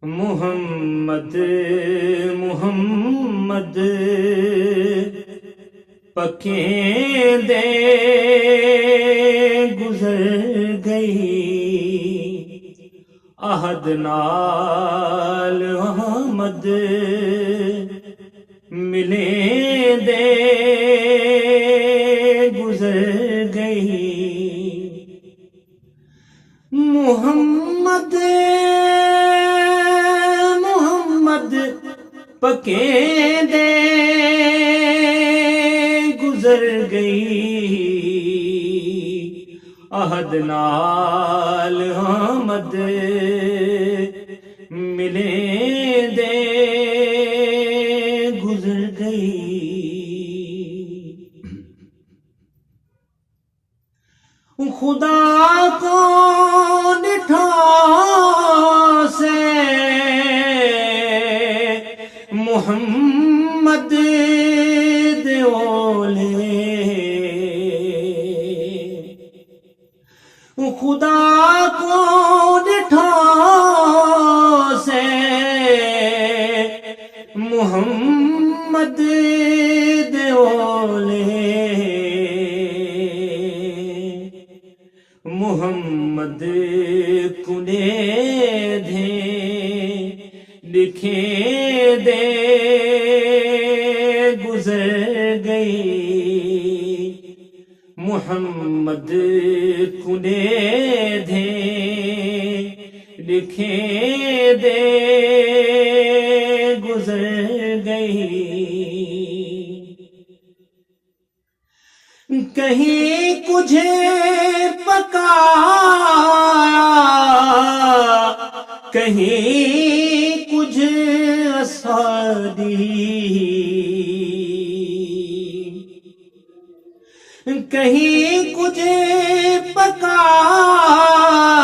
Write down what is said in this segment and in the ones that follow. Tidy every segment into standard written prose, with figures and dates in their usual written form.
محمد محمد پکیں دے گزر گئی، عہد نال احمد ملیں دے گزر گئی۔ محمد محمد پکیں دے گزر گئی، عہد نال احمد ملیں دے گزر گئی۔ خدا کو ڈٹھا سے محمد دے اولے، خدا کو ڈٹھا سے محمد دے اولے، محمد کنے دے لکھے دے گزر گئی، محمد کنے دے لکھے دے گزر گئی۔ کہیں کچھ پکایا، کہیں کچھ اسادی، کہیں کچھ پکایا،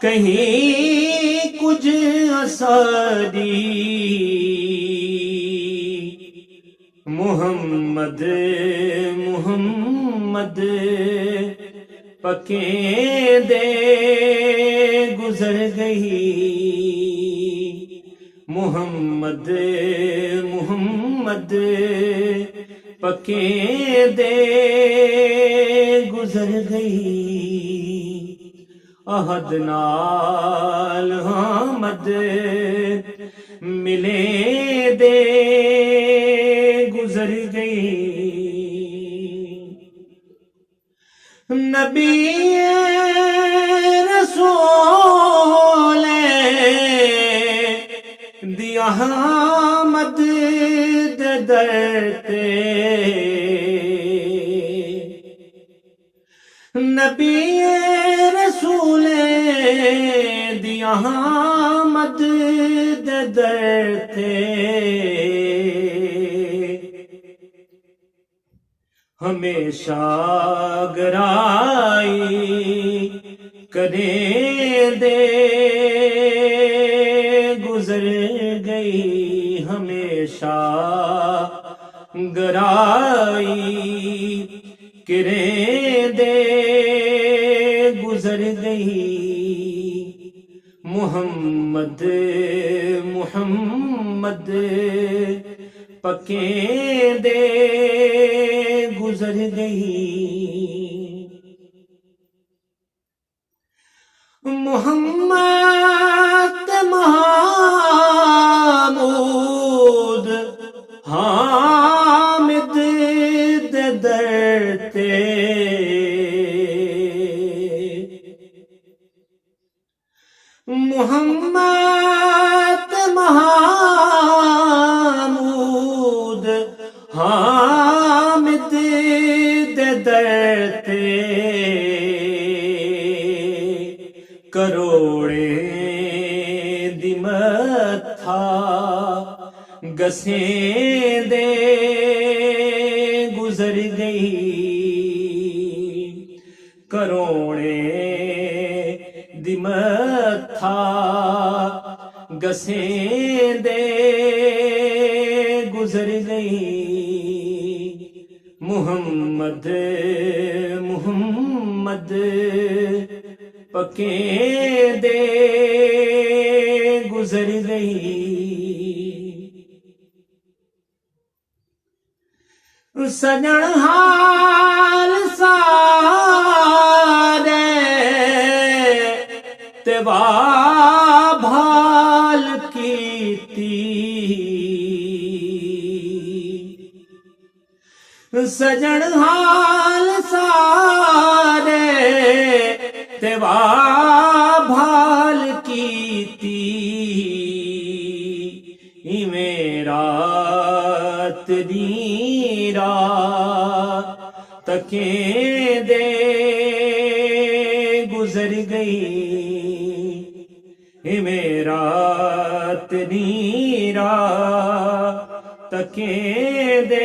کہیں کچھ اسادی، محمد محمد پکیں دے گزر گئی، محمد محمد پکیں دے گزر گئی، عہد نال احمد ملیں دے گزر گئی۔ نبی رسول دی احمد دے در تے، نبی رسول دی احمد دے در تے، ہمیشہ گرائی کریں دے گزر گئی، ہمیشہ گرائی کریں دے گزر گئی، محمد محمد پکیں دے گزر گئی۔ محمد محمود حامد دے در تے، محمد محمود حامد دے در تے، کروڑے دی متھا گسیں دے گزر گئی، کروڑے دی متھا گسیں دے گزر گئی، محمد محمد پکیں دے ਗੁਜ਼ਰ ਗਈ। ਸਜਣ ਹਾਲ ਸਾਰੇ ਤੇ ਭਾਲ ਕੀਤੀ। ਸਜਣ ਹਾਲ ਸਾਰੇ ਤੇ ਭਾਲ ਕੀਤੀ। ਇਵੇਂ ਰਾਤ ਦੀ ਰਾਤ ਕਹਿੰਦੇ ਗੁਜ਼ਰ ਗਈ। ਇਵੇਂ ਰਾਤ ਦੀ ਰਾਤ ਕਹਿੰਦੇ